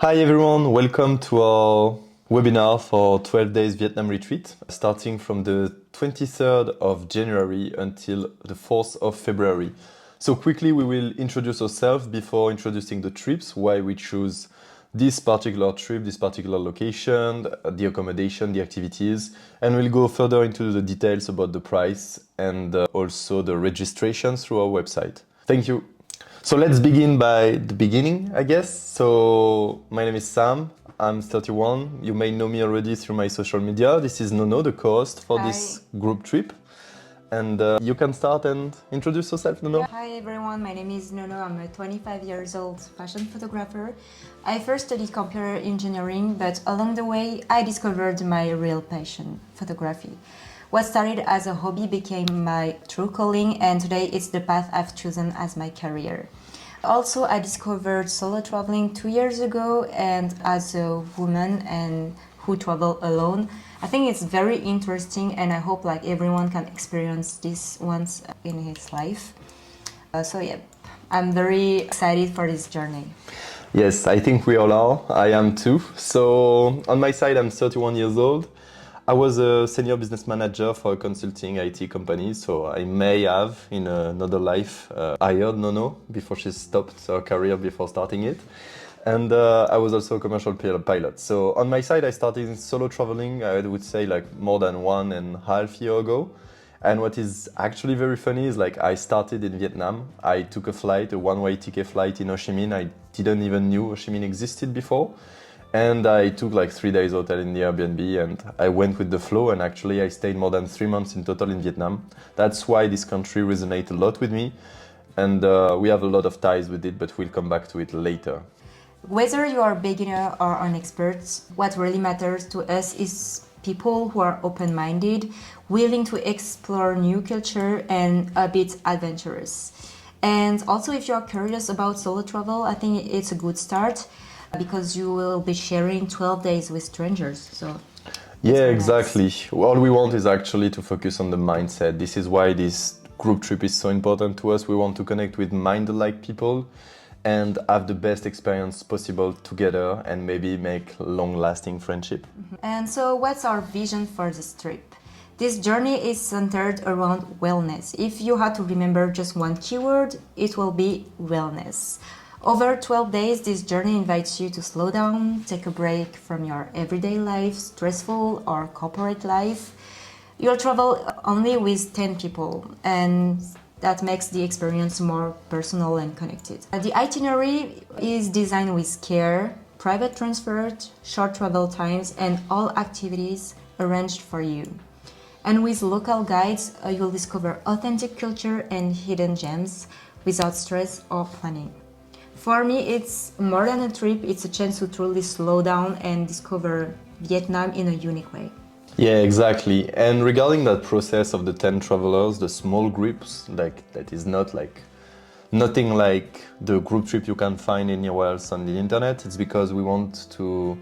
Hi everyone, welcome to our webinar for 12 days Vietnam retreat, starting from the 23rd of January until the 4th of February. So quickly we will introduce ourselves before introducing the trips, why we choose this particular trip, this particular location, the accommodation, the activities, and we'll go further into the details about the price and also the registration through our website. Thank you. So let's begin by the beginning, I guess. So my name is Sam. I'm 31. You may know me already through my social media. This is Nono, the co-host for this group trip. And you can start and introduce yourself, Nono. Hi everyone, my name is Nono. I'm a 25 years old fashion photographer. I first studied computer engineering, but along the way I discovered my real passion, photography. What started as a hobby became my true calling, and today it's the path I've chosen as my career. Also, I discovered solo traveling 2 years ago, and as a woman and who travel alone, I think it's very interesting, and I hope like everyone can experience this once in his life. I'm very excited for this journey. Yes, I think we all are. I am too. So on my side, I'm 31 years old. I was a senior business manager for a consulting IT company, so I may have, in another life, hired Nono before she stopped her career before starting it. And I was also a commercial pilot. So on my side, I started solo traveling, I would say like more than 1.5 years ago. And what is actually very funny is like I started in Vietnam. I took a flight, a one-way ticket flight in Ho Chi Minh. I didn't even knew Ho Chi Minh existed before. And I took like 3 days hotel in the Airbnb and I went with the flow, and actually I stayed more than 3 months in total in Vietnam. That's why this country resonates a lot with me, and we have a lot of ties with it, but we'll come back to it later. Whether you are a beginner or an expert, what really matters to us is people who are open-minded, willing to explore new culture and a bit adventurous. And also if you are curious about solo travel, I think it's a good start, because you will be sharing 12 days with strangers. So yeah, exactly. Nice. All we want is actually to focus on the mindset. This is why this group trip is so important to us. We want to connect with mind-alike people and have the best experience possible together and maybe make long-lasting friendship. And so what's our vision for this trip? This journey is centered around wellness. If you had to remember just one keyword, it will be wellness. Over 12 days, this journey invites you to slow down, take a break from your everyday life, stressful or corporate life. You'll travel only with 10 people, and that makes the experience more personal and connected. The itinerary is designed with care, private transport, short travel times, and all activities arranged for you. And with local guides, you'll discover authentic culture and hidden gems without stress or planning. For me, it's more than a trip, it's a chance to truly slow down and discover Vietnam in a unique way. Yeah, exactly. And regarding that process of the 10 travelers, the small groups, like that is nothing like the group trip you can find anywhere else on the internet. It's because we want to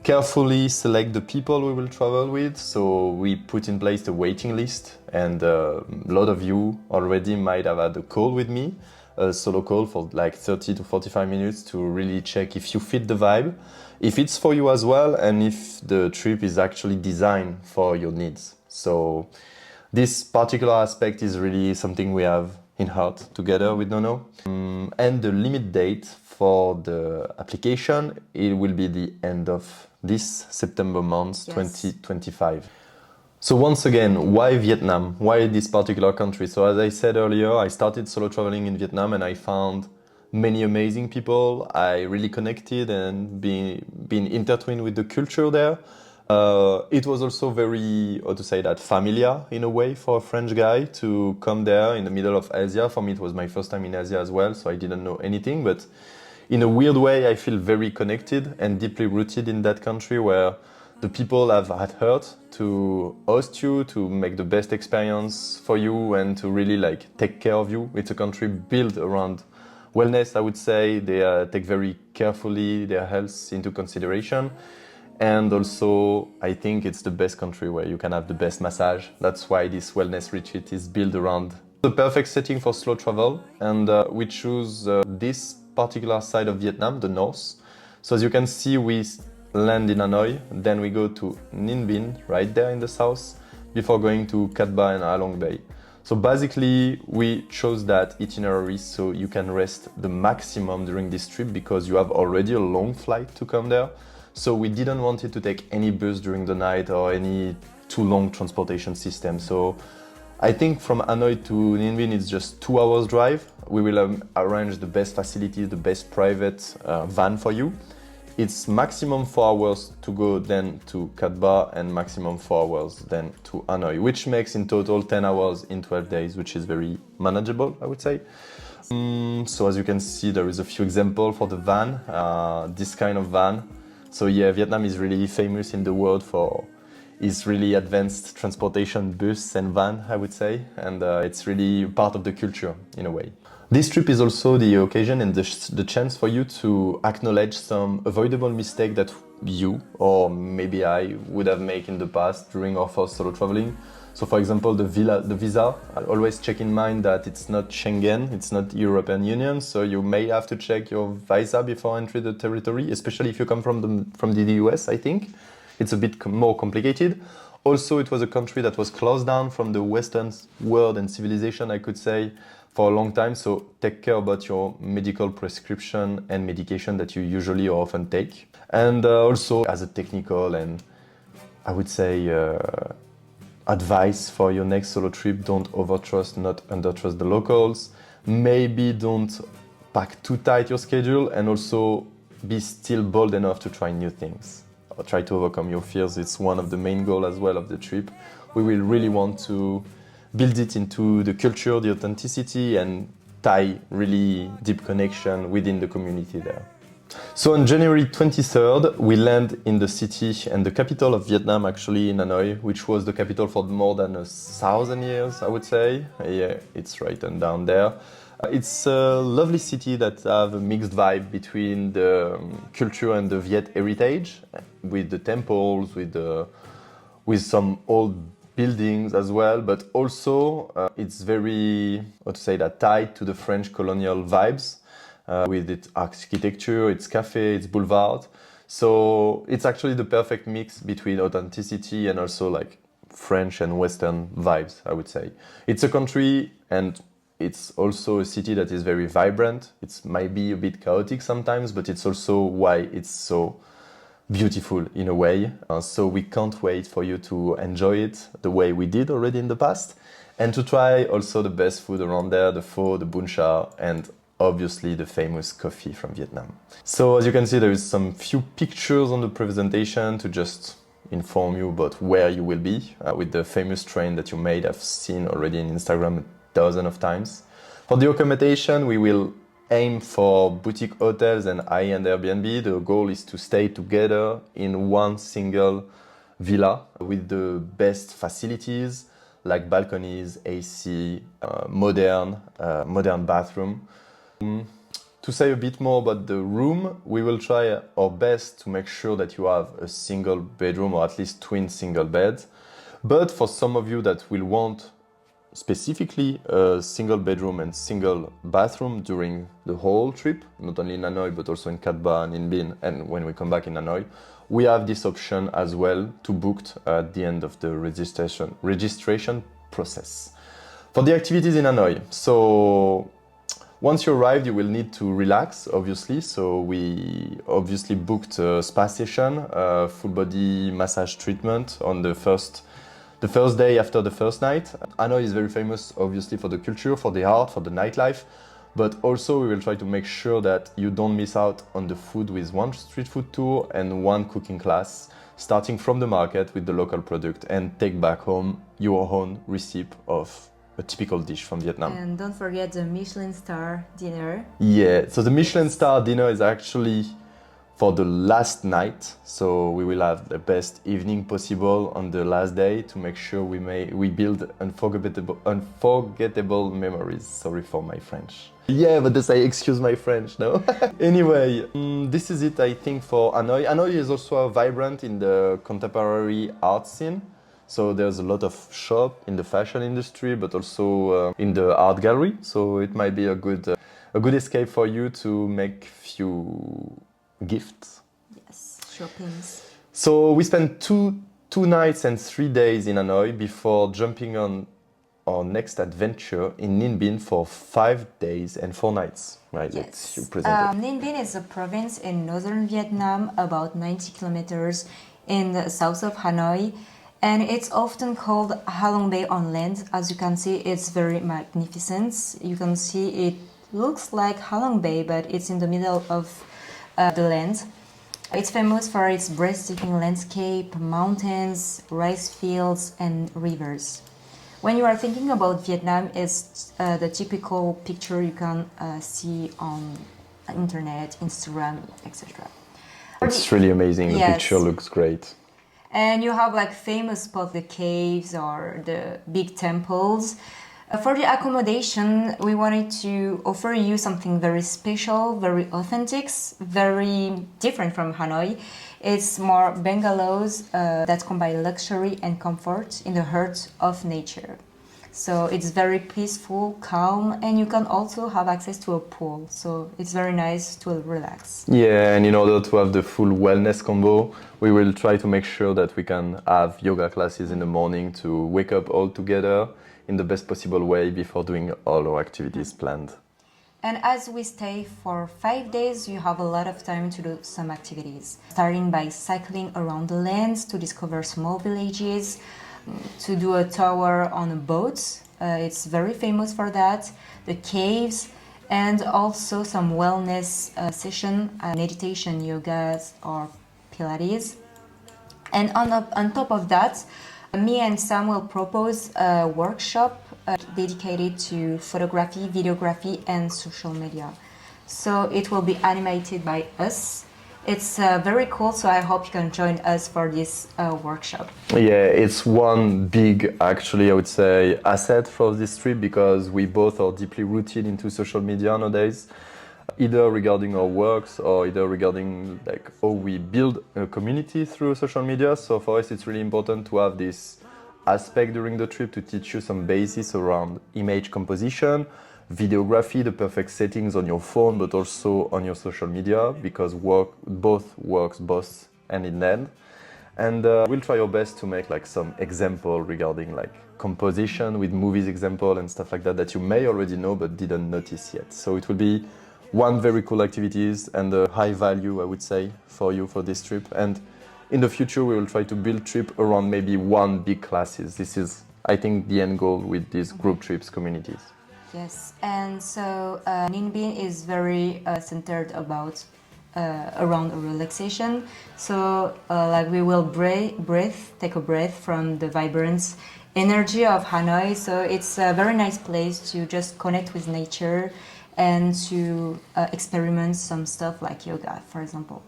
carefully select the people we will travel with. So we put in place the waiting list, and a lot of you already might have had a call with me. A solo call for like 30 to 45 minutes to really check if you fit the vibe, if it's for you as well, and if the trip is actually designed for your needs. So this particular aspect is really something we have in heart together with Nono. And the limit date for the application, it will be the end of this September month, yes. 2025. So once again, why Vietnam? Why this particular country? So as I said earlier, I started solo traveling in Vietnam and I found many amazing people. I really connected and been intertwined with the culture there. It was also very, how to say that, familiar in a way for a French guy to come there in the middle of Asia. For me, it was my first time in Asia as well, so I didn't know anything. But in a weird way, I feel very connected and deeply rooted in that country where the people have had heart to host you, to make the best experience for you and to really like take care of you. It's a country built around wellness, I would say. They take very carefully their health into consideration. And also, I think it's the best country where you can have the best massage. That's why this wellness retreat is built around the perfect setting for slow travel. And we choose this particular side of Vietnam, the north, So as you can see, we land in Hanoi, then we go to Ninh Binh, right there in the south, before going to Cat Ba and Halong Bay. So basically, we chose that itinerary so you can rest the maximum during this trip because you have already a long flight to come there. So we didn't want it to take any bus during the night or any too long transportation system. So I think from Hanoi to Ninh Binh it's just 2 hours drive. We will arrange the best facilities, the best private van for you. It's maximum 4 hours to go then to Cat Ba and maximum 4 hours then to Hanoi, which makes in total 10 hours in 12 days, which is very manageable, I would say. So as you can see, there is a few examples for the van, this kind of van. So yeah, Vietnam is really famous in the world for its really advanced transportation bus and van, I would say, and it's really part of the culture in a way. This trip is also the occasion and the chance for you to acknowledge some avoidable mistake that you or maybe I would have made in the past during our first solo traveling. So for example, the visa, always check in mind that it's not Schengen, it's not European Union, so you may have to check your visa before entering the territory, especially if you come from the US, I think. It's a bit more complicated. Also, it was a country that was closed down from the Western world and civilization, I could say, for a long time. So take care about your medical prescription and medication that you usually or often take. And also as a technical and I would say advice for your next solo trip, don't overtrust, not undertrust the locals. Maybe don't pack too tight your schedule and also be still bold enough to try new things. Or try to overcome your fears. It's one of the main goals as well of the trip. We will really want to build it into the culture, the authenticity, and tie really deep connection within the community there. So on January 23rd, we land in the city and the capital of Vietnam, actually in Hanoi, which was the capital for more than 1,000 years, I would say. Yeah, it's written down there. It's a lovely city that have a mixed vibe between the culture and the Viet heritage, with the temples, with some old buildings as well, but also it's very, how to say that, tied to the French colonial vibes with its architecture, its cafe, its boulevard. So it's actually the perfect mix between authenticity and also like French and Western vibes, I would say. It's a country and it's also a city that is very vibrant. It might be a bit chaotic sometimes, but it's also why it's so beautiful in a way. So we can't wait for you to enjoy it the way we did already in the past and to try also the best food around there, the pho, the bún chả, and obviously the famous coffee from Vietnam. So as you can see, there is some few pictures on the presentation to just inform you about where you will be with the famous train that you may have seen already on Instagram dozens of times. For the accommodation, we will aim for boutique hotels and high-end Airbnb. The goal is to stay together in one single villa with the best facilities like balconies, AC, modern bathroom. To say a bit more about the room, we will try our best to make sure that you have a single bedroom or at least twin single beds. But for some of you that will want specifically a single bedroom and single bathroom during the whole trip, not only in Hanoi but also in Cat Ba and in Binh, and when we come back in Hanoi, we have this option as well to book at the end of the registration process. For the activities in Hanoi, so once you arrive, you will need to relax, obviously. So we obviously booked a spa session, full body massage treatment on the first day after the first night. Hanoi is very famous, obviously, for the culture, for the art, for the nightlife, but also we will try to make sure that you don't miss out on the food with one street food tour and one cooking class, starting from the market with the local product and take back home your own recipe of a typical dish from Vietnam. And don't forget the Michelin star dinner. Yeah, so the Michelin star dinner is actually for the last night, so we will have the best evening possible on the last day to make sure we build unforgettable memories. Sorry for my French. Yeah, but this I excuse my French, no? Anyway, this is it, I think, for Hanoi. Hanoi is also vibrant in the contemporary art scene. So there's a lot of shop in the fashion industry, but also in the art gallery. So it might be a good escape for you to make gifts. Yes, shoppings. So we spent two nights and 3 days in Hanoi before jumping on our next adventure in Ninh Binh for 5 days and 4 nights. Right, let's you Yes. present it. Ninh Binh is a province in northern Vietnam, about 90 kilometers in the south of Hanoi. And it's often called Halong Bay on land. As you can see, it's very magnificent. You can see it looks like Halong Bay, but it's in the middle of the land. It's famous for its breathtaking landscape, mountains, rice fields, and rivers. When you are thinking about Vietnam, it's the typical picture you can see on internet, Instagram, etc. It's really amazing. The Yes. picture looks great. And you have like famous spots, the caves or the big temples. For the accommodation, we wanted to offer you something very special, very authentic, very different from Hanoi. It's more bungalows that combine luxury and comfort in the heart of nature. So it's very peaceful, calm, and you can also have access to a pool. So it's very nice to relax. Yeah, and in order to have the full wellness combo, we will try to make sure that we can have yoga classes in the morning to wake up all together in the best possible way before doing all our activities planned. And as we stay for 5 days, you have a lot of time to do some activities. Starting by cycling around the lands to discover small villages, to do a tour on a boat. It's very famous for that. The caves, and also some wellness session, meditation, yogas, or Pilates. And on top of that, me and Sam will propose a workshop dedicated to photography, videography, and social media. So it will be animated by us. It's very cool, so I hope you can join us for this workshop. Yeah, it's one big, actually, I would say, asset for this trip because we both are deeply rooted into social media nowadays, either regarding our works or either regarding like how we build a community through social media. So for us, it's really important to have this aspect during the trip to teach you some basics around image composition, videography, the perfect settings on your phone, but also on your social media, because both works both hand in hand. And we'll try our best to make like some example regarding like composition with movies example and stuff like that that you may already know but didn't notice yet. So it will be one very cool activities and a high value, I would say, for you for this trip. And in the future, we will try to build trip around maybe one big classes. This is, I think, the end goal with these group trips communities. Yes, and so Ninh Binh is very centered about around relaxation. So like we will take a breath from the vibrant energy of Hanoi. So it's a very nice place to just connect with nature and to experiment some stuff like yoga, for example.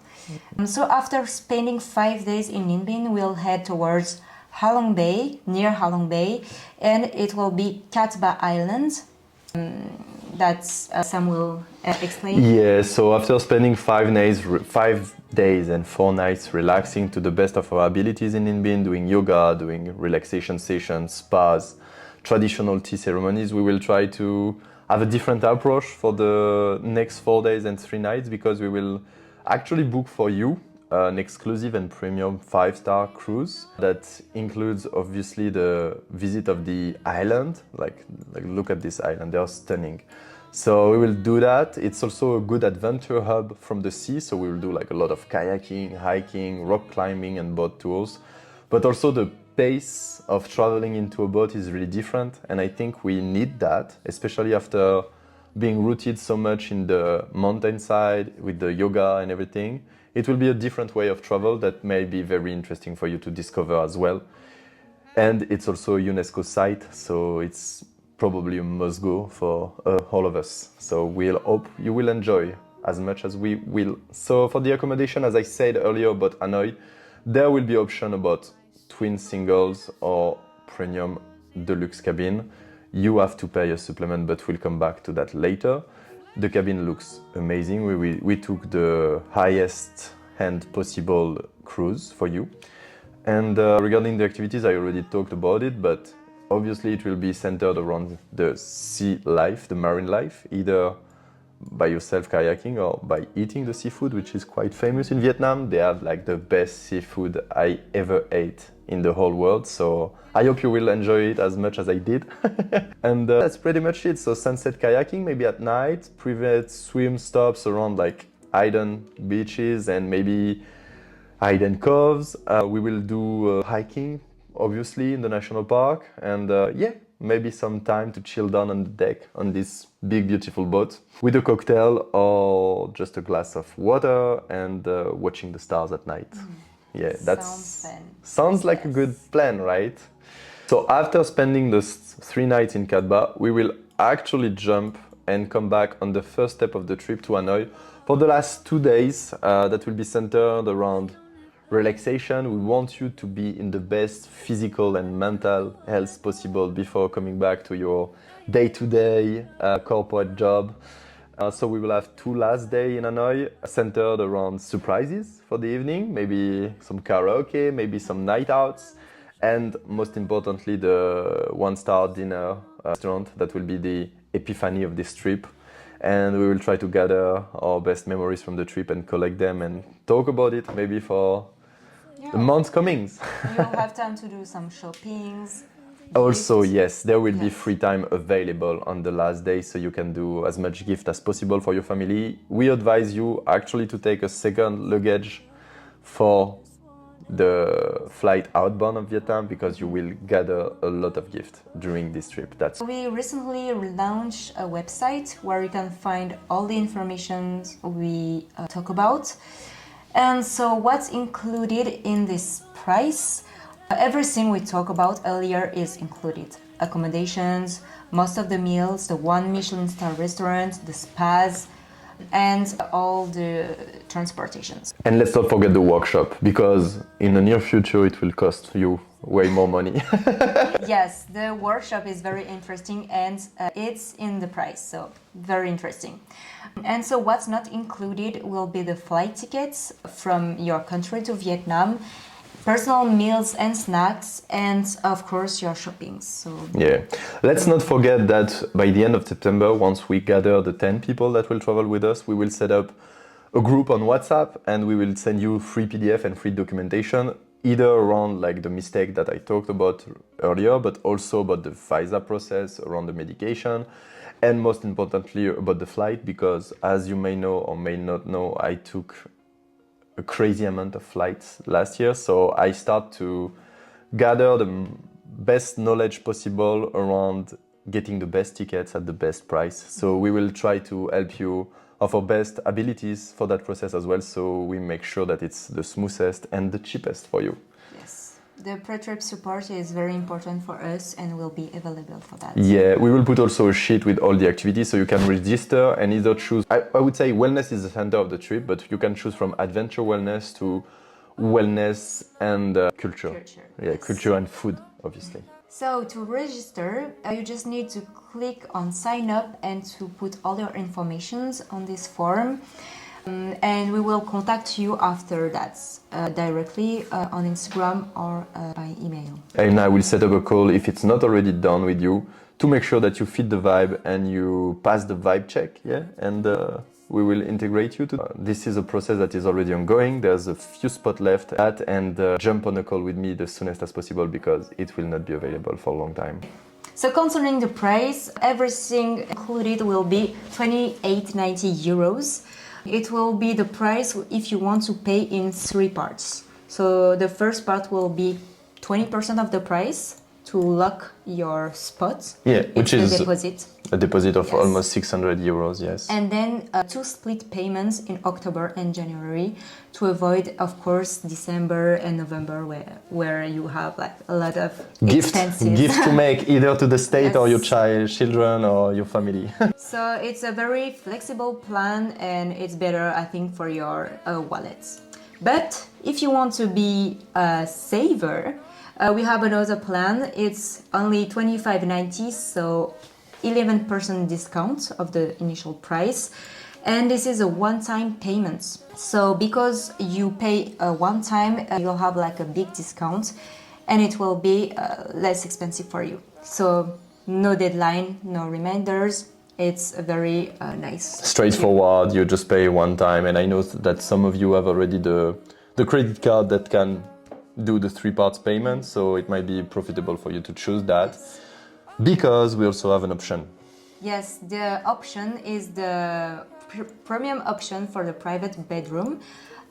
So after spending 5 days in Ninh Binh, we'll head towards Halong Bay, near Halong Bay, and it will be Cat Ba Island. That's Sam will explain. Yeah, so after spending 5 days and 4 nights relaxing to the best of our abilities in Ninh Binh, doing yoga, doing relaxation sessions, spas, traditional tea ceremonies, we will try to have a different approach for the next 4 days and 3 nights because we will actually book for you an exclusive and premium 5-star cruise that includes obviously the visit of the island. Like look at this island, they are stunning. So we will do that. It's also a good adventure hub from the sea, so we will do like a lot of kayaking, hiking, rock climbing and boat tours. But also the pace of traveling into a boat is really different, and I think we need that, especially after being rooted so much in the mountainside with the yoga and everything. It will be a different way of travel that may be very interesting for you to discover as well. And it's also a UNESCO site, so it's probably a must-go for all of us. So we'll hope you will enjoy as much as we will. So for the accommodation, as I said earlier about Hanoi, there will be option about twin singles or premium deluxe cabin. You have to pay a supplement, but we'll come back to that later. The cabin looks amazing. We took the highest end possible cruise for you. And regarding the activities, I already talked about it, but obviously it will be centered around the sea life, the marine life, either by yourself kayaking or by eating the seafood, which is quite famous in Vietnam. They have like the best seafood I ever ate in the whole world. So I hope you will enjoy it as much as I did. And that's pretty much it. So sunset kayaking, maybe at night, private swim stops around like hidden beaches and maybe hidden coves. We will do hiking, obviously, in the national park. And yeah, maybe some time to chill down on the deck on this big, beautiful boat with a cocktail or just a glass of water and watching the stars at night. Yeah, sounds like a good plan, right? So after spending those 3 nights in Katba, we will actually jump and come back on the first step of the trip to Hanoi for the last 2 days that will be centered around relaxation. We want you to be in the best physical and mental health possible before coming back to your day-to-day corporate job. So we will have 2 last days in Hanoi centered around surprises for the evening, maybe some karaoke, maybe some night outs, and most importantly, the one-star dinner restaurant that will be the epiphany of this trip. And we will try to gather our best memories from the trip and collect them and talk about it maybe for the months coming. You'll have time to do some shoppings. Also, yes, there will be free time available on the last day, so you can do as much gift as possible for your family. We advise you actually to take a second luggage for the flight outbound of Vietnam because you will gather a lot of gift during this trip. We recently launched a website where you can find all the information we talk about. And so what's included in this price? Everything we talked about earlier is included. Accommodations, most of the meals, the 1 Michelin star restaurant, the spas, and all the transportations. And let's not forget the workshop, because in the near future it will cost you way more money. Yes, the workshop is very interesting and it's in the price, so very interesting. And so what's not included will be the flight tickets from your country to Vietnam, personal meals and snacks, and of course your shopping. So yeah, let's not forget that by the end of September, once we gather the 10 people that will travel with us, we will set up a group on WhatsApp and we will send you free PDF and free documentation, either around like the mistake that I talked about earlier, but also about the visa process, around the medication, and most importantly about the flight, because as you may know or may not know, I took a crazy amount of flights last year, so I start to gather the best knowledge possible around getting the best tickets at the best price. So we will try to help you of our best abilities for that process as well, so we make sure that it's the smoothest and the cheapest for you. Yes, the pre-trip support is very important for us and will be available for that. Yeah, we will put also a sheet with all the activities so you can register and either choose. I would say wellness is the center of the trip, but you can choose from adventure wellness to wellness and culture. Yeah, yes. Culture and food, obviously. So to register, you just need to click on sign up and to put all your information on this form. And we will contact you after that, directly on Instagram or by email. And I will set up a call if it's not already done with you to make sure that you fit the vibe and you pass the vibe check, yeah? And we will integrate you to this is a process that is already ongoing. There's a few spots left and jump on a call with me the soonest as possible because it will not be available for a long time. So concerning the price, everything included will be 28.90 euros. It will be the price if you want to pay in 3 parts. So the first part will be 20% of the price to lock your spot. Yeah, which is deposit. A deposit of almost 600 euros, yes. And then 2 split payments in October and January to avoid, of course, December and November where you have like a lot of expenses. Gift to make either to the state or your children or your family. So it's a very flexible plan and it's better, I think, for your wallets. But if you want to be a saver, we have another plan. It's only 25.90, so 11% discount of the initial price. And this is a one-time payment. So because you pay one time, you'll have like a big discount and it will be less expensive for you. So no deadline, no reminders, It's a very nice. Straightforward, you just pay one time, and I know that some of you have already the credit card that can do the 3 parts payment, so it might be profitable for you to choose that. Because we also have an option. Yes, the option is the premium option for the private bedroom.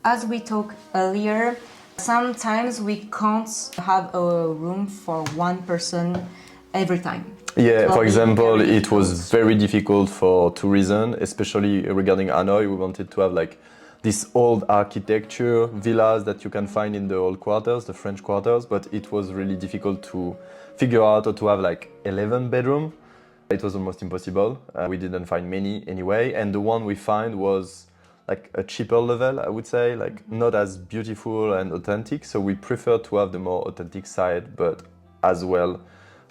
As we talked earlier, sometimes we can't have a room for one person every time. Yeah, for example, it was very difficult for 2 reasons, especially regarding Hanoi. We wanted to have like this old architecture villas that you can find in the old quarters, the French quarters, but it was really difficult to figure out how to have like 11 bedroom. It was almost impossible. We didn't find many anyway, and the one we find was like a cheaper level, I would say, like not as beautiful and authentic. So we prefer to have the more authentic side, but as well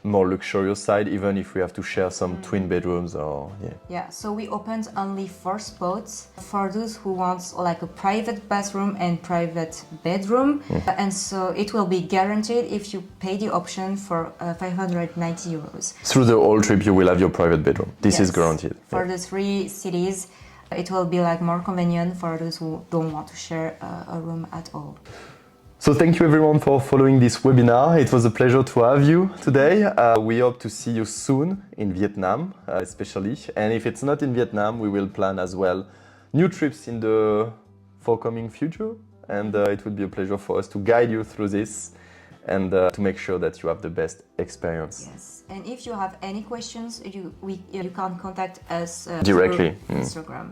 more luxurious side, even if we have to share some twin bedrooms or Yeah, so we opened only 4 spots for those who want like a private bathroom and private bedroom. And so it will be guaranteed if you pay the option for 590 euros. Through the whole trip you will have your private bedroom. This is guaranteed. For the 3 cities, it will be like more convenient for those who don't want to share a room at all. So thank you everyone for following this webinar. It was a pleasure to have you today. We hope to see you soon in Vietnam, especially. And if it's not in Vietnam, we will plan as well new trips in the forthcoming future. And it would be a pleasure for us to guide you through this and to make sure that you have the best experience. Yes, and if you have any questions, you can contact us directly through Instagram.